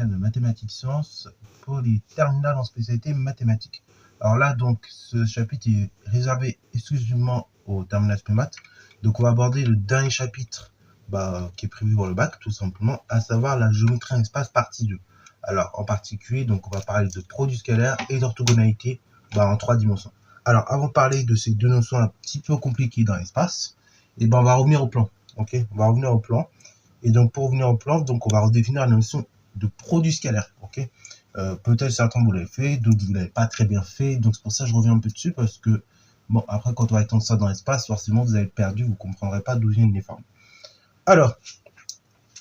chaîne de mathématiques sciences pour les terminales en spécialité mathématiques. Alors là, donc, ce chapitre est réservé exclusivement aux terminales maths. Donc, on va aborder le dernier chapitre qui est prévu pour le bac, tout simplement, à savoir la géométrie en espace partie 2. Alors, en particulier, donc, on va parler de produit scalaire et d'orthogonalité en 3 dimensions. Alors, avant de parler de ces deux notions un petit peu compliquées dans l'espace, on va revenir au plan. Ok, on va revenir au plan. Et donc, pour revenir au plan, donc, on va redéfinir la notion de produit scalaire. Ok, peut-être certains vous l'avez fait, d'autres vous l'avez pas très bien fait. Donc, c'est pour ça que je reviens un peu dessus parce que, bon, après, quand on va étendre ça dans l'espace, forcément, vous allez être perdu, vous comprendrez pas d'où viennent les formes. Alors,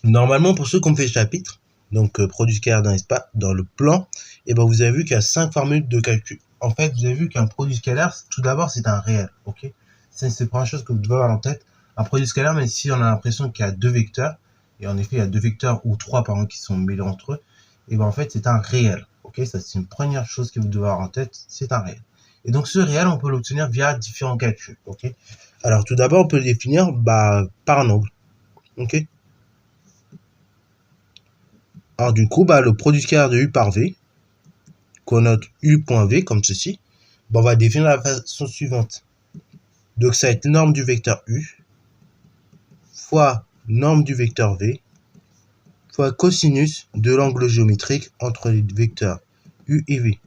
normalement, pour ceux qui ont fait le chapitre, donc produit scalaire dans l'espace, dans le plan, et vous avez vu qu'il y a 5 formules de calcul. En fait, vous avez vu qu'un produit scalaire, tout d'abord, c'est un réel. Ok, c'est la première chose que vous devez avoir en tête. Un produit scalaire, même si on a l'impression qu'il y a 2 vecteurs, et en effet, il y a 2 vecteurs ou 3 par exemple qui sont mêlés entre eux, et en fait, c'est un réel. Ok, ça c'est une première chose que vous devez avoir en tête, c'est un réel. Et donc, ce réel, on peut l'obtenir via différents calculs. Ok, alors tout d'abord, on peut le définir par un angle. Ok, alors du coup, le produit scalaire de U par V, qu'on note U.V comme ceci, on va définir de la façon suivante. Donc, ça va être norme du vecteur U fois norme du vecteur V fois cosinus de l'angle géométrique entre les vecteurs U et V.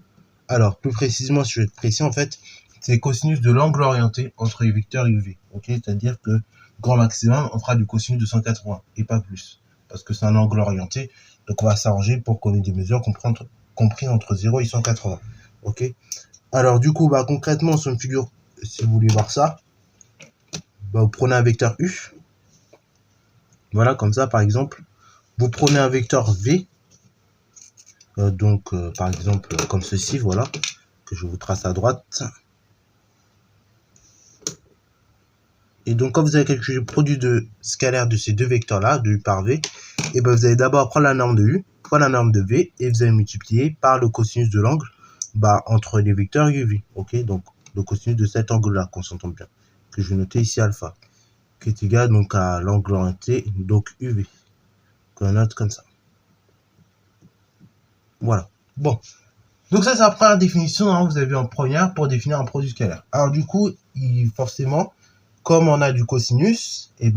Alors, plus précisément, si je vais être précis, en fait, c'est cosinus de l'angle orienté entre les vecteurs U et V. Ok, c'est-à-dire que grand maximum, on fera du cosinus de 180 et pas plus. Parce que c'est un angle orienté, donc on va s'arranger pour qu'on ait des mesures compris entre 0 et 180. Ok, alors du coup, concrètement, sur une figure, si vous voulez voir ça, vous prenez un vecteur U. Voilà, comme ça, par exemple. Vous prenez un vecteur V, par exemple comme ceci, voilà, que je vous trace à droite. Et donc quand vous avez calculé le produit de scalaire de ces deux vecteurs-là, de U par V, et vous allez d'abord prendre la norme de U, fois la norme de V, et vous allez multiplier par le cosinus de l'angle entre les vecteurs U et V. Ok, donc le cosinus de cet angle-là, qu'on s'entend bien, que je vais noter ici alpha, qui est égal donc à l'angle orienté, donc UV, qu'on note comme ça. Voilà. Bon. Donc ça, c'est la première définition, hein, vous avez vu en première, pour définir un produit scalaire. Alors du coup, forcément, comme on a du cosinus, on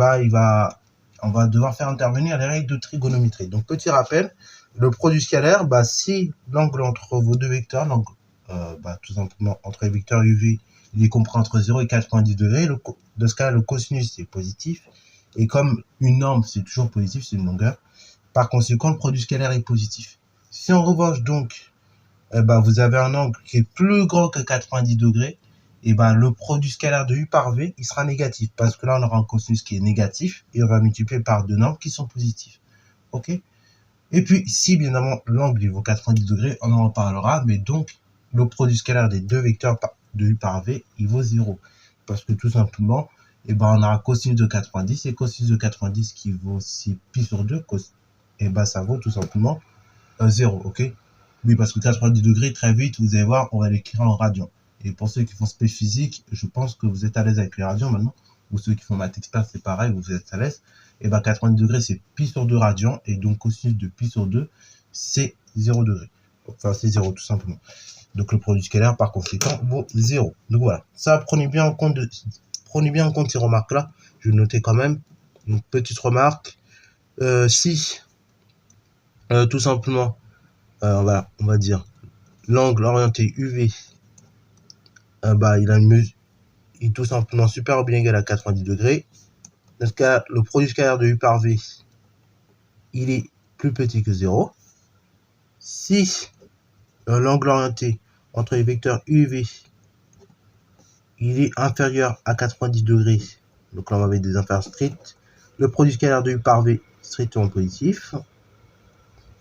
va devoir faire intervenir les règles de trigonométrie. Donc petit rappel, le produit scalaire, si l'angle entre vos deux vecteurs, l'angle tout simplement entre les vecteurs UV, il est compris entre 0 et 90 degrés, dans ce cas, le cosinus c'est positif, et comme une norme c'est toujours positif, c'est une longueur, par conséquent, le produit scalaire est positif. Si en revanche, donc, vous avez un angle qui est plus grand que 90 degrés, et le produit scalaire de U par V, il sera négatif, parce que là, on aura un cosinus qui est négatif, et on va multiplier par deux nombres qui sont positifs. Ok? Et puis, si, bien évidemment, l'angle vaut 90 degrés, on en reparlera, mais donc, le produit scalaire des deux vecteurs de U par V, il vaut 0. Parce que tout simplement, on aura cosinus de 90, et cosinus de 90 qui vaut aussi pi sur 2, ça vaut tout simplement 0, ok? Oui, parce que 90 degrés, très vite, vous allez voir, on va l'écrire en radian. Et pour ceux qui font spé physique, je pense que vous êtes à l'aise avec les radians maintenant. Ou ceux qui font maths expert, c'est pareil, vous êtes à l'aise. 90 degrés, c'est pi sur 2 radians. Et donc, cosinus de pi sur 2, c'est 0 degré. Enfin, c'est 0 tout simplement. Donc, le produit scalaire, par conséquent, vaut 0. Donc, voilà. Ça, prenez bien en compte ces remarques-là. Je vais noter quand même. Une petite remarque. Si, tout simplement, on va dire, l'angle orienté UV, il est tout simplement supérieur ou bien égal à 90 degrés. Dans ce cas, le produit scalaire de U par V, il est plus petit que 0. Si l'angle orienté entre les vecteurs U et V, il est inférieur à 90 degrés, donc là on va mettre des inférieurs stricts, le produit scalaire de U par V strictement positif.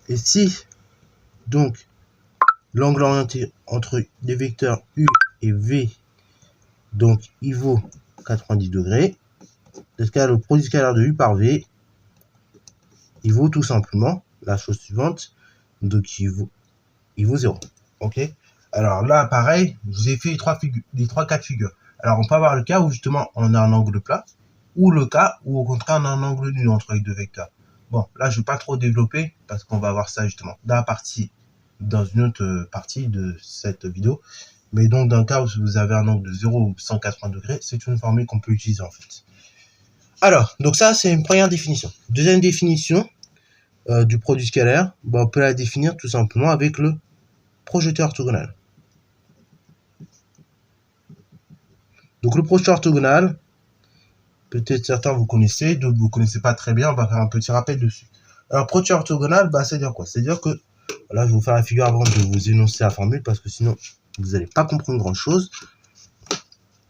Et si, donc, l'angle orienté entre les vecteurs U et V, donc il vaut 90 degrés, dans ce cas, le produit scalaire de U par V, il vaut tout simplement la chose suivante, donc il vaut 0. Ok. Alors là, pareil, je vous ai fait les trois cas de figure. Alors on peut avoir le cas où justement on a un angle plat, ou le cas où au contraire on a un angle nul entre les deux vecteurs. Bon, là, je vais pas trop développer parce qu'on va voir ça justement dans une autre partie de cette vidéo. Mais donc, dans le cas où vous avez un angle de 0 ou 180 degrés, c'est une formule qu'on peut utiliser en fait. Alors, donc ça, c'est une première définition. Deuxième définition du produit scalaire, on peut la définir tout simplement avec le projeté orthogonal. Donc le projeté orthogonal, peut-être certains vous connaissez, d'autres vous connaissez pas très bien, on va faire un petit rappel dessus. Alors projeté orthogonal, c'est-à-dire quoi? C'est-à-dire que, là je vais vous faire la figure avant de vous énoncer la formule, parce que sinon vous n'allez pas comprendre grand-chose.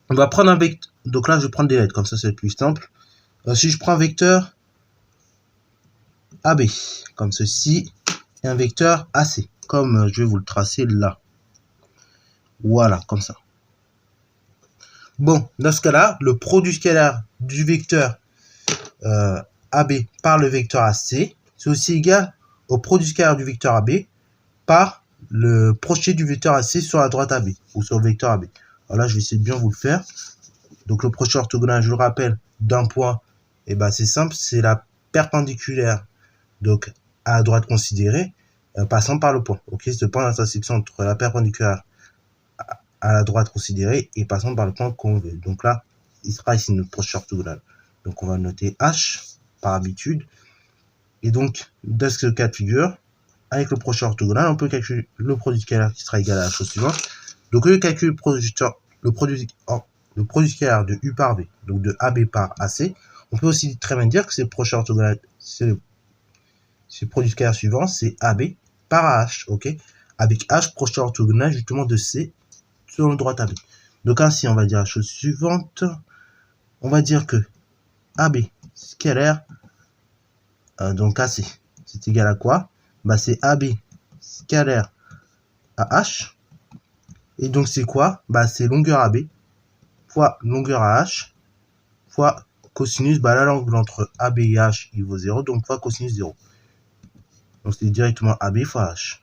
On va prendre un vecteur, donc là je vais prendre des lettres, comme ça c'est plus simple. Si je prends un vecteur AB, comme ceci, et un vecteur AC, comme je vais vous le tracer là. Voilà, comme ça. Bon, dans ce cas-là, le produit scalaire du vecteur AB par le vecteur AC, c'est aussi égal au produit scalaire du vecteur AB par le projeté du vecteur AC sur la droite AB, ou sur le vecteur AB. Alors là, je vais essayer de bien vous le faire. Donc le projeté orthogonal, je le rappelle, d'un point, et c'est simple, c'est la perpendiculaire donc à la droite considérée, passant par le point. Ok, ce point d'intersection entre la perpendiculaire à la droite considérée et passant par le point qu'on veut. Donc là, il sera ici notre projeté orthogonal. Donc on va noter H par habitude. Et donc, dans ce cas de figure, avec le projeté orthogonal, on peut calculer le produit scalaire qui sera égal à la chose suivante. Donc au lieu de calculer le produit scalaire de U par V, donc de AB par AC, on peut aussi très bien dire que c'est le projeté orthogonal, c'est le produit scalaire suivant, c'est AB par AH, ok, avec H projeté orthogonal justement de C sur le droite AB. Donc ainsi, on va dire la chose suivante. On va dire que AB scalaire, donc AC, c'est égal à quoi? C'est AB scalaire à H. Et donc c'est quoi? C'est longueur AB fois longueur AH fois cosinus, là l'angle entre AB et H il vaut 0, donc fois cosinus 0. Donc c'est directement AB fois H.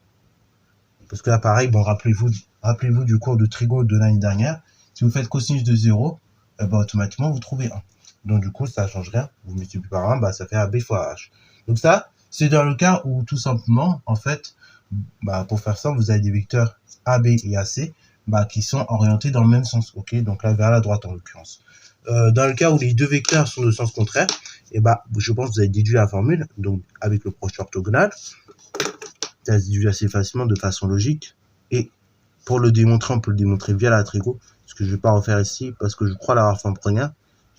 Parce que là pareil, rappelez-vous du cours de trigo de l'année dernière, si vous faites cosinus de 0, automatiquement vous trouvez 1. Donc du coup ça ne change rien, vous multipliez par 1, ça fait AB fois H. Donc ça, c'est dans le cas où tout simplement, en fait, pour faire ça, vous avez des vecteurs AB et AC qui sont orientés dans le même sens, ok, donc là vers la droite en l'occurrence. Dans le cas où les deux vecteurs sont de sens contraire, je pense que vous avez déduit la formule, donc avec le projeté orthogonal, ça se déduit assez facilement de façon logique, et pour le démontrer, on peut le démontrer via la trigo, ce que je ne vais pas refaire ici, parce que je crois l'avoir fait en première,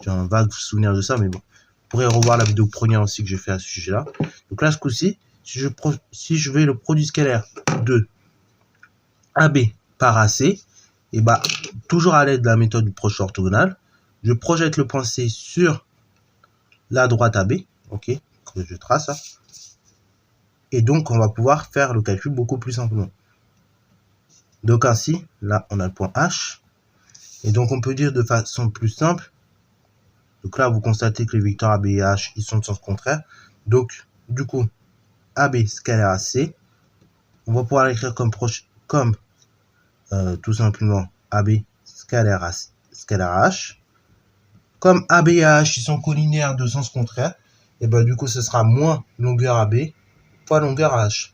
j'ai un vague souvenir de ça, mais bon, vous pourrez revoir la vidéo première aussi que j'ai fait à ce sujet-là. Donc là, ce coup-ci, si je vais le produit scalaire de AB par AC, toujours à l'aide de la méthode du projeté orthogonal, je projette le point C sur la droite AB, ok, que je trace, et donc on va pouvoir faire le calcul beaucoup plus simplement. Donc ainsi, là on a le point H, et donc on peut dire de façon plus simple, donc là vous constatez que les vecteurs AB et H ils sont de sens contraire, donc du coup AB scalaire AC, on va pouvoir l'écrire comme tout simplement AB scalaire H. Comme AB et H ils sont collinéaires de sens contraire, et du coup ce sera moins longueur AB fois longueur H.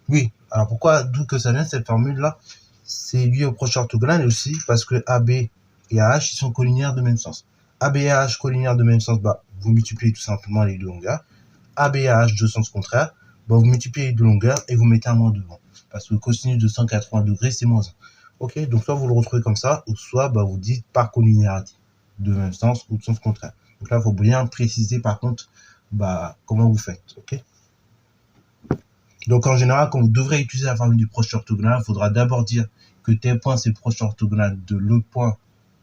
Oui, alors pourquoi, d'où que ça vient cette formule là? C'est lié au projeté orthogonal, et aussi parce que AB et AH ils sont collinéaires de même sens. AB et AH collinéaires de même sens, vous multipliez tout simplement les deux longueurs. AB et AH de sens contraire, vous multipliez les deux longueurs et vous mettez un moins devant. Parce que le cosinus de 180 degrés c'est moins 1. Ok, donc soit vous le retrouvez comme ça, ou soit vous dites par collinéarité de même sens ou de sens contraire. Donc là, il faut bien préciser par contre comment vous faites. Ok. Donc en général, quand vous devrez utiliser la formule du projeté orthogonal, il faudra d'abord dire que tel point c'est le projeté orthogonal de l'autre point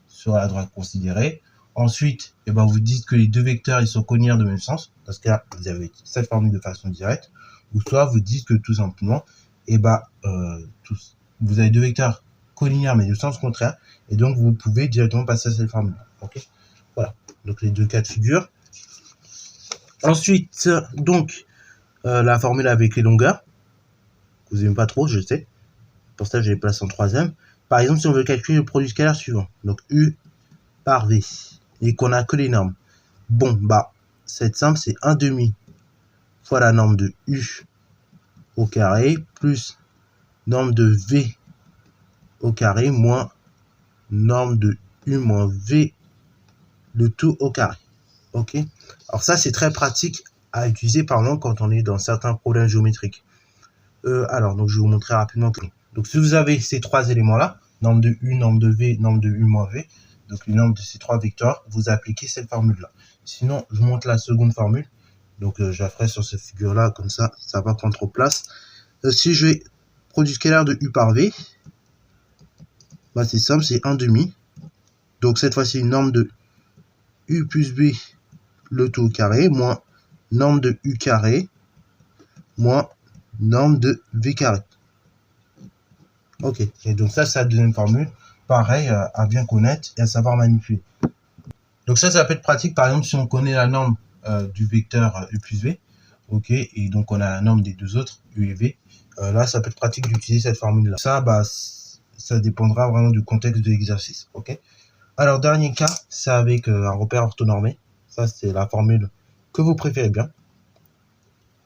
sur la droite considérée. Ensuite, vous dites que les deux vecteurs ils sont collinéaires de même sens. Dans ce cas, vous avez cette formule de façon directe. Ou soit vous dites que tout simplement, vous avez deux vecteurs collinéaires mais de sens contraire, et donc vous pouvez directement passer à cette formule. Ok, voilà. Donc les deux cas de figure. Ensuite, donc la formule avec les longueurs, que vous n'aimez pas trop, je sais. Pour ça, je les place en troisième. Par exemple, si on veut calculer le produit scalaire suivant, donc U par V, et qu'on a que les normes. Bon, c'est simple, c'est 1/2 fois la norme de U au carré plus norme de V au carré moins norme de U moins V, le tout au carré. Ok. Alors ça, c'est très pratique à utiliser, par exemple, quand on est dans certains problèmes géométriques. Alors, donc, je vais vous montrer rapidement. Donc, si vous avez ces trois éléments-là, norme de U, norme de V, norme de U moins V, donc les normes de ces trois vecteurs, vous appliquez cette formule-là. Sinon, je vous montre la seconde formule. Donc, je la ferai sur cette figure-là, comme ça, ça va prendre trop de place. Si je vais produit scalaire de U par V, bah, c'est simple, c'est 1/2. Donc, cette fois-ci, une norme de U plus B, le tout au carré, moins norme de U carré, moins norme de V carré. Ok, et donc ça, c'est la deuxième formule. Pareil, à bien connaître et à savoir manipuler. Donc ça peut être pratique, par exemple, si on connaît la norme du vecteur U plus V, ok, et donc on a la norme des deux autres, U et V, là, ça peut être pratique d'utiliser cette formule-là. Ça, bah, ça dépendra vraiment du contexte de l'exercice, ok. Alors, dernier cas, c'est avec un repère orthonormé. Ça, c'est la formule que vous préférez bien,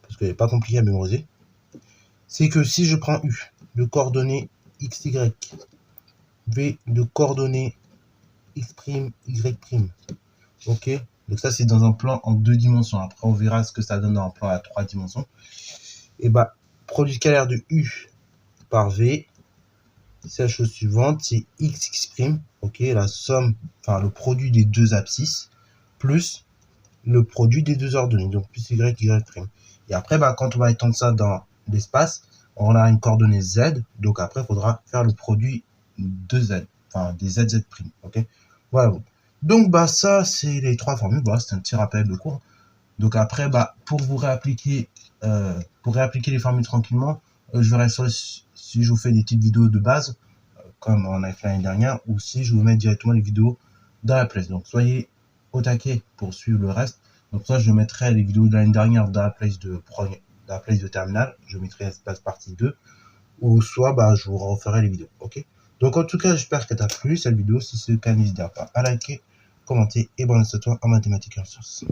parce qu'elle n'est pas compliquée à mémoriser. C'est que si je prends U de coordonnées x, y, V de coordonnées x', y', ok, donc ça c'est dans un plan en 2 dimensions. Après on verra ce que ça donne dans un plan à 3 dimensions. Et bah, produit scalaire de U par V, c'est la chose suivante, c'est x', ok, la somme, enfin le produit des deux abscisses, plus le produit des deux ordonnées, donc plus y, y'. Et après, bah, quand on va étendre ça dans l'espace, on a une coordonnée z, donc après, il faudra faire le produit de z, enfin des zz', ok. Voilà. Donc, bah, ça, c'est les trois formules, voilà, c'est un petit rappel de cours. Donc après, bah, pour réappliquer les formules tranquillement, je verrai si je vous fais des petites vidéos de base, comme on a fait l'année dernière, ou si je vous mets directement les vidéos dans la playlist. Donc soyez au taquet pour suivre le reste. Donc ça, je mettrai les vidéos de l'année dernière dans la playlist de terminale. Je mettrai espace partie 2. Ou soit, bah, je vous referai les vidéos. Ok. Donc en tout cas, j'espère que t'as plu cette vidéo. Si c'est le cas, n'hésite pas à liker, commenter et bonne à toi en mathématiques et en sciences.